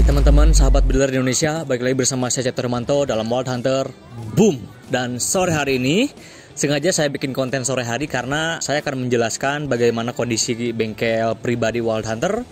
teman-teman, sahabat builder di Indonesia, balik lagi bersama saya Cipto Hermanto dalam Wild Hunter Boom. Dan sore hari ini sengaja saya bikin konten sore hari karena saya akan menjelaskan bagaimana kondisi bengkel pribadi Wild Hunter,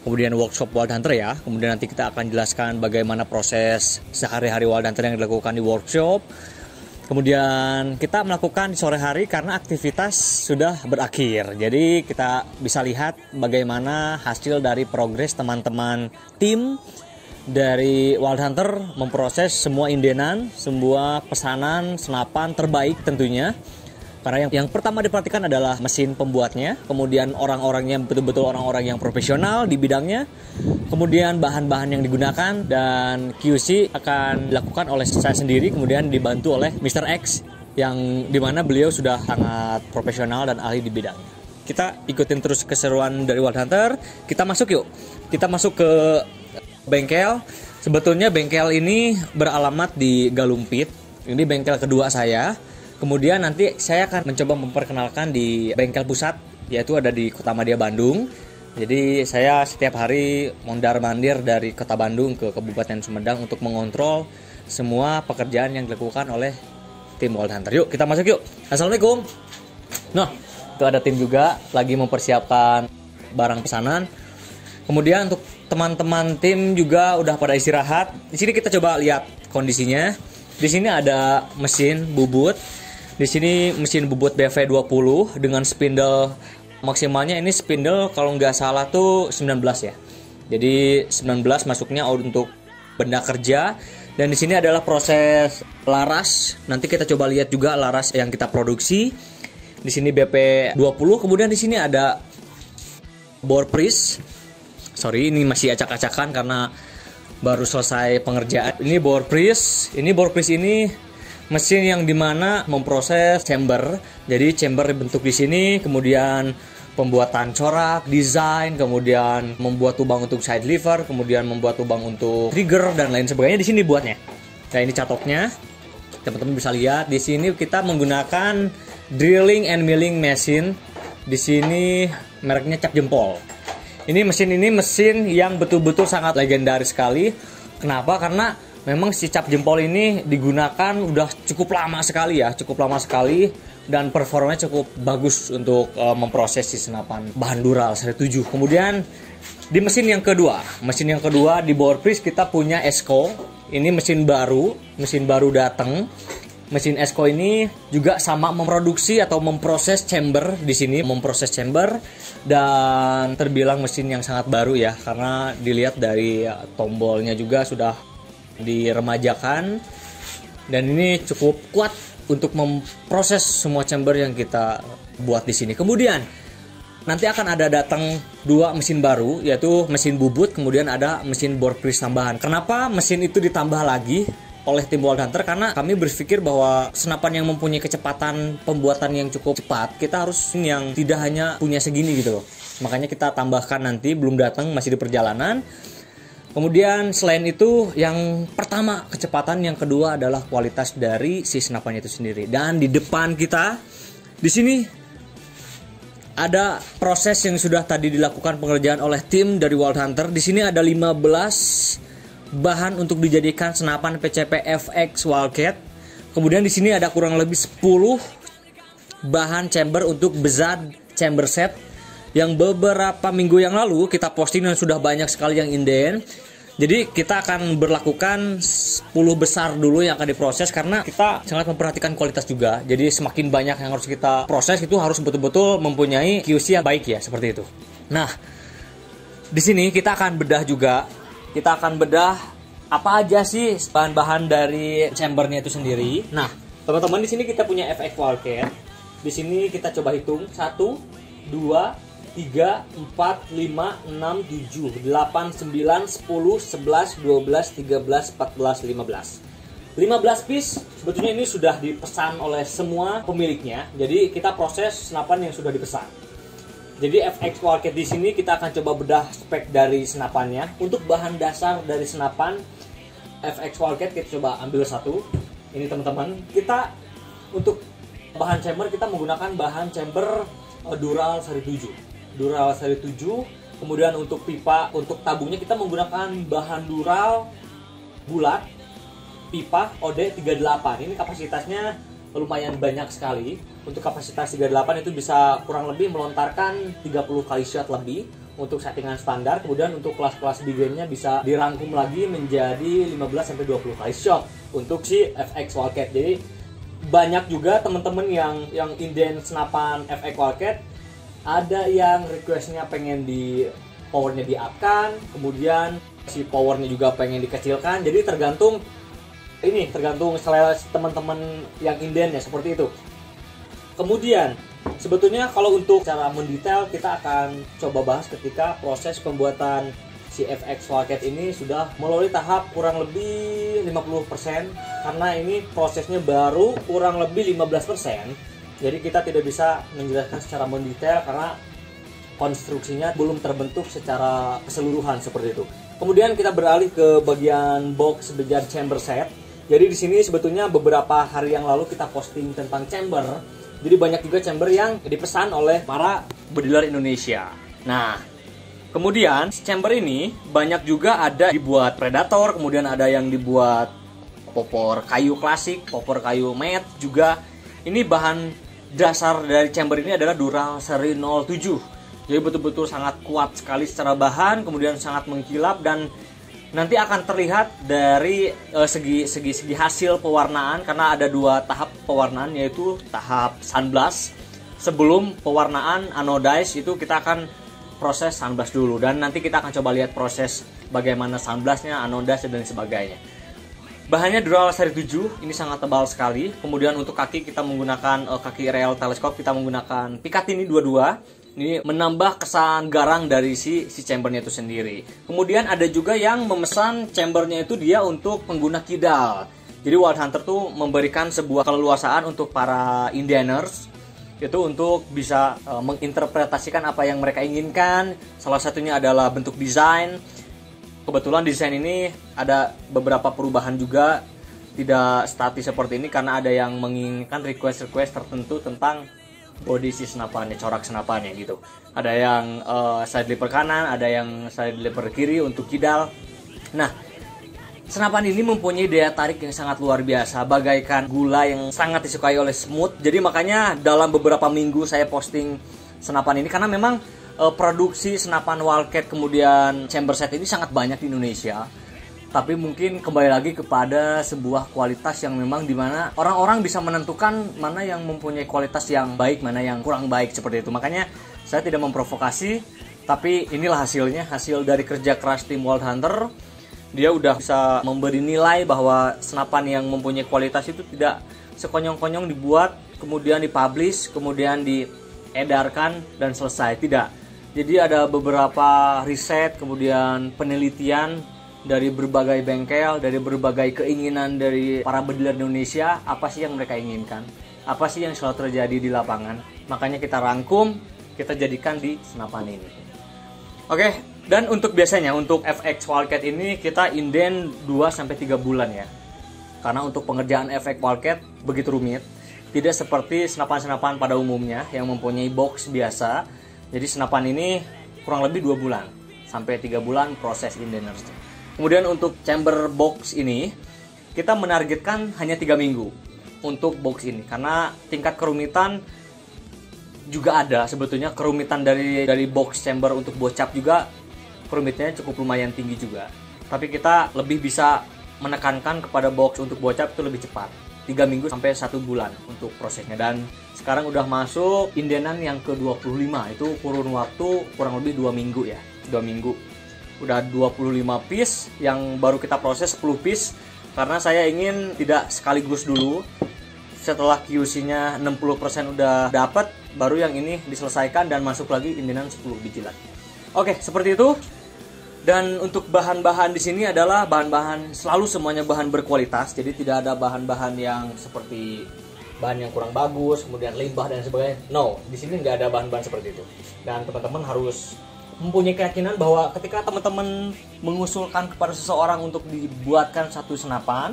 kemudian workshop Wild Hunter ya. Kemudian nanti kita akan jelaskan bagaimana proses sehari-hari Wild Hunter yang dilakukan di workshop. Kemudian kita melakukan di sore hari karena aktivitas sudah berakhir. Jadi kita bisa lihat bagaimana hasil dari progres teman-teman tim dari Wild Hunter memproses semua indenan, semua pesanan, senapan terbaik tentunya. Karena yang pertama diperhatikan adalah mesin pembuatnya, kemudian orang-orangnya betul-betul orang-orang yang profesional di bidangnya, kemudian bahan-bahan yang digunakan, dan QC akan dilakukan oleh saya sendiri, kemudian dibantu oleh Mr. X yang dimana beliau sudah sangat profesional dan ahli di bidangnya. Kita ikutin terus keseruan dari Wild Hunter. Kita masuk yuk. Kita masuk ke bengkel. Sebetulnya bengkel ini beralamat di Galumpit. Ini bengkel kedua saya. Kemudian nanti saya akan mencoba memperkenalkan di bengkel pusat, yaitu ada di Kota Madia, Bandung. Jadi saya setiap hari mondar-mandir dari Kota Bandung ke Kabupaten Sumedang untuk mengontrol semua pekerjaan yang dilakukan oleh tim Wild Hunter. Yuk kita masuk yuk. Assalamualaikum. Nah, itu ada tim juga lagi mempersiapkan barang pesanan. Kemudian untuk teman-teman tim juga udah pada istirahat. Di sini kita coba lihat kondisinya. Di sini ada mesin bubut. Di sini mesin bubut BV20 dengan spindle maksimalnya, ini spindle kalau nggak salah tuh 19 ya. Jadi 19 masuknya untuk benda kerja. Dan di sini adalah proses laras. Nanti kita coba lihat juga laras yang kita produksi. Di sini BP20. Kemudian di sini ada bore press. Sorry, ini masih acak-acakan karena baru selesai pengerjaan. Ini bore press. Ini bore press ini mesin yang dimana memproses chamber. Jadi chamber dibentuk di sini, kemudian pembuatan corak, desain, kemudian membuat lubang untuk side lever, kemudian membuat lubang untuk trigger dan lain sebagainya. Di sini buatnya. Nah, ini catoknya. Teman-teman bisa lihat di sini kita menggunakan drilling and milling machine. Di sini mereknya Cap Jempol. Ini mesin yang betul-betul sangat legendaris sekali. Kenapa? Karena memang si Cap Jempol ini digunakan udah cukup lama sekali ya, dan performanya cukup bagus untuk memproses si senapan bahan dural seri 7. Kemudian di mesin yang kedua di bore press kita punya Esco. Ini mesin baru datang. Mesin Esco ini juga sama memproduksi atau memproses chamber di sini, dan terbilang mesin yang sangat baru ya, karena dilihat dari tombolnya juga sudah diremajakan, dan ini cukup kuat untuk memproses semua chamber yang kita buat di sini. Kemudian nanti akan ada datang dua mesin baru, yaitu mesin bubut, kemudian ada mesin bore press tambahan. Kenapa mesin itu ditambah lagi oleh tim Wild Hunter? Karena kami berpikir bahwa senapan yang mempunyai kecepatan pembuatan yang cukup cepat, kita harus yang tidak hanya punya segini gitu loh. Makanya kita tambahkan nanti, belum datang, masih di perjalanan. Kemudian selain itu, yang pertama kecepatan, yang kedua adalah kualitas dari si senapannya itu sendiri. Dan di depan kita, di sini ada proses yang sudah tadi dilakukan pengerjaan oleh tim dari Wild Hunter. Di sini ada 15 bahan untuk dijadikan senapan PCP FX Wildcat. Kemudian di sini ada kurang lebih 10 bahan chamber untuk Bezad chamber set yang beberapa minggu yang lalu kita posting dan sudah banyak sekali yang inden. Jadi kita akan berlakukan 10 besar dulu yang akan diproses karena kita sangat memperhatikan kualitas juga. Jadi semakin banyak yang harus kita proses, itu harus betul-betul mempunyai QC yang baik ya, seperti itu. Nah, di sini kita akan bedah juga. Kita akan bedah apa aja sih bahan-bahan dari chambernya itu sendiri. Nah, teman-teman, di sini kita punya FX Wildcat. Di sini kita coba hitung 1, 2, 3, 4, 5, 6, 7, 8, 9, 10, 11, 12, 13, 14, 15. 15 piece sebetulnya ini sudah dipesan oleh semua pemiliknya. Jadi kita proses senapan yang sudah dipesan. Jadi FX Wildcat di sini kita akan coba bedah spek dari senapannya. Untuk bahan dasar dari senapan FX Wildcat kita coba ambil satu. Ini teman-teman, kita untuk bahan chamber kita menggunakan bahan chamber Dural seri 7. Dural seri 7 Kemudian untuk pipa, untuk tabungnya kita menggunakan bahan dural bulat, pipa OD38. Ini kapasitasnya lumayan banyak sekali. Untuk kapasitas 38 itu bisa kurang lebih melontarkan 30 kali shot lebih untuk settingan standar. Kemudian untuk kelas-kelas big game-nya bisa dirangkum lagi menjadi 15-20 kali shot untuk si FX Wildcat. Jadi banyak juga teman-teman yang inden senapan FX Wildcat, ada yang requestnya pengen di powernya di-up-kan, kemudian si powernya juga pengen dikecilkan. Jadi tergantung selera teman-teman yang inden ya, seperti itu. Kemudian sebetulnya kalau untuk cara mendetail kita akan coba bahas ketika proses pembuatan si FX Wildcat ini sudah melalui tahap kurang lebih 50%, karena ini prosesnya baru kurang lebih 15%. Jadi kita tidak bisa menjelaskan secara mendetail karena konstruksinya belum terbentuk secara keseluruhan seperti itu. Kemudian kita beralih ke bagian box bagian chamber set. Jadi di sini sebetulnya beberapa hari yang lalu kita posting tentang chamber. Jadi banyak juga chamber yang dipesan oleh para bediler Indonesia. Nah, kemudian chamber ini banyak juga ada dibuat Predator, kemudian ada yang dibuat popor kayu klasik, popor kayu matte juga. Ini bahan dasar dari chamber ini adalah Dural seri 07. Jadi betul-betul sangat kuat sekali secara bahan, kemudian sangat mengkilap, dan nanti akan terlihat dari segi hasil pewarnaan, karena ada dua tahap pewarnaan, yaitu tahap sunblast. Sebelum pewarnaan anodize itu kita akan proses sunblast dulu, dan nanti kita akan coba lihat proses bagaimana sunblastnya, anodize dan sebagainya. Bahannya Dural seri 7, ini sangat tebal sekali. Kemudian untuk kaki kita menggunakan kaki rail teleskop, kita menggunakan Picatinny 22. Ini menambah kesan garang dari si chambernya itu sendiri. Kemudian ada juga yang memesan chambernya itu dia untuk pengguna kidal. Jadi Wild Hunter tuh memberikan sebuah keleluasaan untuk para Indianers itu untuk bisa menginterpretasikan apa yang mereka inginkan. Salah satunya adalah bentuk desain. Kebetulan desain ini ada beberapa perubahan juga, tidak statis seperti ini karena ada yang menginginkan request tertentu tentang body si senapannya, corak senapannya gitu. Ada yang side lever kanan, ada yang side lever kiri untuk kidal. Nah, senapan ini mempunyai daya tarik yang sangat luar biasa, bagaikan gula yang sangat disukai oleh smooth. Jadi makanya dalam beberapa minggu saya posting senapan ini, karena memang produksi senapan Wildcat kemudian chamber set ini sangat banyak di Indonesia. Tapi mungkin kembali lagi kepada sebuah kualitas yang memang dimana orang-orang bisa menentukan mana yang mempunyai kualitas yang baik, mana yang kurang baik, seperti itu. Makanya saya tidak memprovokasi, tapi inilah hasilnya, hasil dari kerja keras tim Wild Hunter. Dia udah bisa memberi nilai bahwa senapan yang mempunyai kualitas itu tidak sekonyong-konyong dibuat, kemudian dipublish, kemudian diedarkan dan selesai. Tidak. Jadi ada beberapa riset, kemudian penelitian dari berbagai bengkel, dari berbagai keinginan dari para bediler Indonesia, apa sih yang mereka inginkan, apa sih yang selalu terjadi di lapangan. Makanya kita rangkum, kita jadikan di senapan ini. Oke, dan untuk biasanya untuk FX Wildcat ini kita inden 2-3 bulan ya. Karena untuk pengerjaan FX Wildcat begitu rumit, tidak seperti senapan-senapan pada umumnya yang mempunyai box biasa. Jadi senapan ini kurang lebih 2 bulan sampai 3 bulan proses indenersnya. Kemudian untuk chamber box ini kita menargetkan hanya 3 minggu untuk box ini, karena tingkat kerumitan juga ada. Sebetulnya kerumitan dari box chamber untuk bocap juga kerumitannya cukup lumayan tinggi juga. Tapi kita lebih bisa menekankan kepada box untuk bocap itu lebih cepat, 3 minggu sampai 1 bulan untuk prosesnya. Dan sekarang udah masuk indenan yang ke-25, itu kurun waktu kurang lebih 2 minggu ya, 2 minggu. Udah 25 piece yang baru kita proses 10 piece, karena saya ingin tidak sekaligus dulu. Setelah QC-nya 60% udah dapat, baru yang ini diselesaikan dan masuk lagi indenan 10 biji lagi. Oke, seperti itu. Dan untuk bahan-bahan di sini adalah bahan-bahan, selalu semuanya bahan berkualitas. Jadi tidak ada bahan-bahan yang seperti bahan yang kurang bagus, kemudian limbah dan sebagainya. No, di sini nggak ada bahan-bahan seperti itu. Dan teman-teman harus mempunyai keyakinan bahwa ketika teman-teman mengusulkan kepada seseorang untuk dibuatkan satu senapan,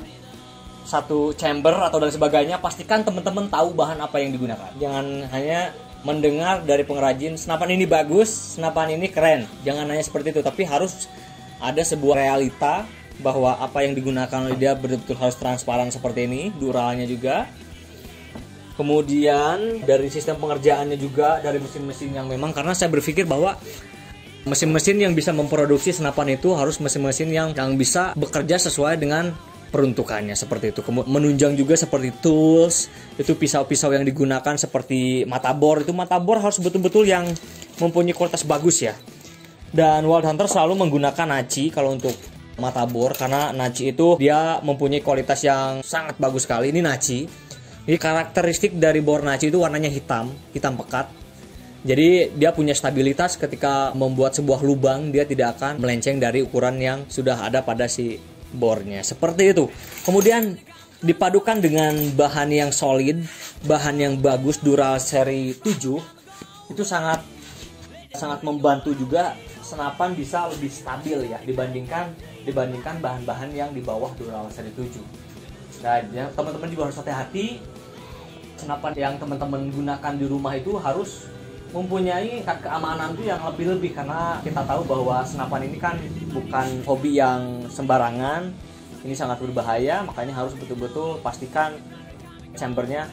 satu chamber atau dan sebagainya, pastikan teman-teman tahu bahan apa yang digunakan. Jangan hanya mendengar dari pengrajin senapan ini bagus, senapan ini keren. Jangan hanya seperti itu, tapi harus ada sebuah realita bahwa apa yang digunakan oleh dia betul-betul harus transparan seperti ini, duralnya juga. Kemudian dari sistem pengerjaannya juga, dari mesin-mesin yang memang, karena saya berpikir bahwa mesin-mesin yang bisa memproduksi senapan itu harus mesin-mesin yang bisa bekerja sesuai dengan peruntukannya seperti itu. Menunjang juga seperti tools, itu pisau-pisau yang digunakan seperti mata bor, itu mata bor harus betul-betul yang mempunyai kualitas bagus ya. Dan Wild Hunter selalu menggunakan Naci kalau untuk mata bor, karena Naci itu dia mempunyai kualitas yang sangat bagus sekali. Ini Naci. Jadi karakteristik dari bor Naci itu warnanya hitam pekat. Jadi dia punya stabilitas ketika membuat sebuah lubang, dia tidak akan melenceng dari ukuran yang sudah ada pada si bornya. Seperti itu. Kemudian dipadukan dengan bahan yang solid, bahan yang bagus, Dural seri 7, itu sangat membantu juga senapan bisa lebih stabil ya dibandingkan bahan-bahan yang di bawah Dural seri 7. Nah, ya, teman-teman juga harus hati-hati. Senapan yang teman-teman gunakan di rumah itu harus mempunyai keamanan itu yang lebih-lebih, karena kita tahu bahwa senapan ini kan bukan hobi yang sembarangan. Ini sangat berbahaya, makanya harus betul-betul pastikan chambernya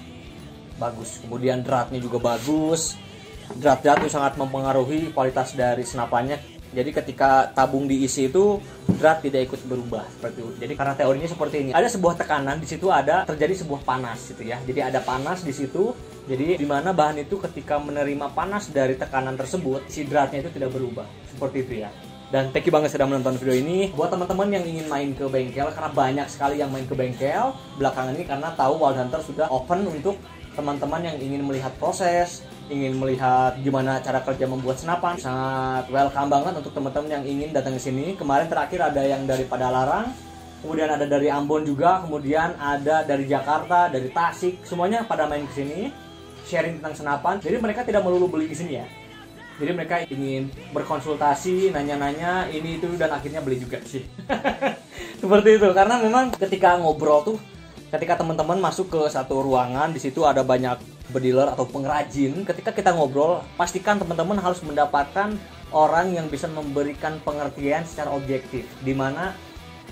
bagus. Kemudian dratnya juga bagus. Drat itu sangat mempengaruhi kualitas dari senapannya. Jadi ketika tabung diisi itu drat tidak ikut berubah seperti itu. Jadi karena teorinya seperti ini. Ada sebuah tekanan di situ, terjadi sebuah panas gitu ya. Jadi ada panas di situ. Jadi di mana bahan itu ketika menerima panas dari tekanan tersebut, si dratnya itu tidak berubah. Seperti itu ya. Dan thank you banget sudah menonton video ini. Buat teman-teman yang ingin main ke bengkel, karena banyak sekali yang main ke bengkel belakangan ini, karena tahu Wild Hunter sudah open untuk teman-teman yang ingin melihat proses, ingin melihat gimana cara kerja membuat senapan. Sangat welcome banget untuk teman-teman yang ingin datang ke sini. Kemarin terakhir ada yang dari Padalarang, kemudian ada dari Ambon juga, kemudian ada dari Jakarta, dari Tasik, semuanya pada main ke sini, sharing tentang senapan. Jadi mereka tidak melulu beli di sini ya. Jadi mereka ingin berkonsultasi, nanya-nanya ini itu, dan akhirnya beli juga sih. Seperti itu, karena memang ketika ngobrol tuh, ketika teman-teman masuk ke satu ruangan, di situ ada banyak bediler atau pengrajin. Ketika kita ngobrol, pastikan teman-teman harus mendapatkan orang yang bisa memberikan pengertian secara objektif. Dimana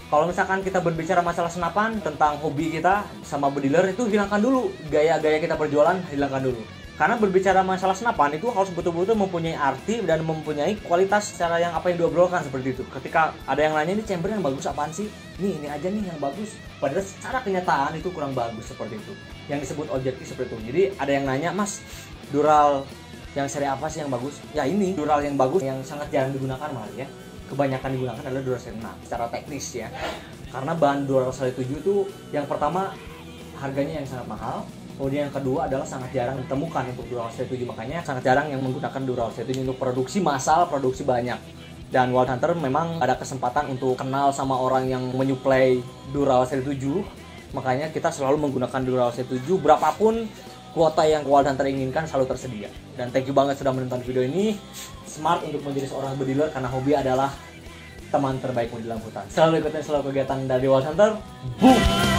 kalau misalkan kita berbicara masalah senapan, tentang hobi kita sama bediler, itu hilangkan dulu gaya-gaya kita berjualan, hilangkan dulu. Karena berbicara masalah senapan itu harus betul-betul mempunyai arti dan mempunyai kualitas secara yang apa yang diobrolkan seperti itu. Ketika ada yang nanya, ini chamber yang bagus apaan sih? Ini aja nih yang bagus. Padahal secara kenyataan itu kurang bagus seperti itu. Yang disebut objektif seperti itu. Jadi ada yang nanya, Mas, Dural yang seri apa sih yang bagus? Ya ini, Dural yang bagus yang sangat jarang digunakan malah ya. Kebanyakan digunakan adalah Dural seri 6 secara teknis ya. Karena bahan Dural seri 7 itu yang pertama harganya yang sangat mahal. Kemudian yang kedua adalah sangat jarang ditemukan untuk Dural seri 7, makanya sangat jarang yang menggunakan Dural seri 7 untuk produksi massal, produksi banyak. Dan Wild Hunter memang ada kesempatan untuk kenal sama orang yang menyuplai Dural seri 7, makanya kita selalu menggunakan Dural seri 7, berapapun kuota yang Wild Hunter inginkan selalu tersedia. Dan thank you banget sudah menonton video ini. Smart untuk menjadi seorang bediler, karena hobi adalah teman terbaikmu di dalam hutan. Selalu ikutin kegiatan dari Wild Hunter. Boom!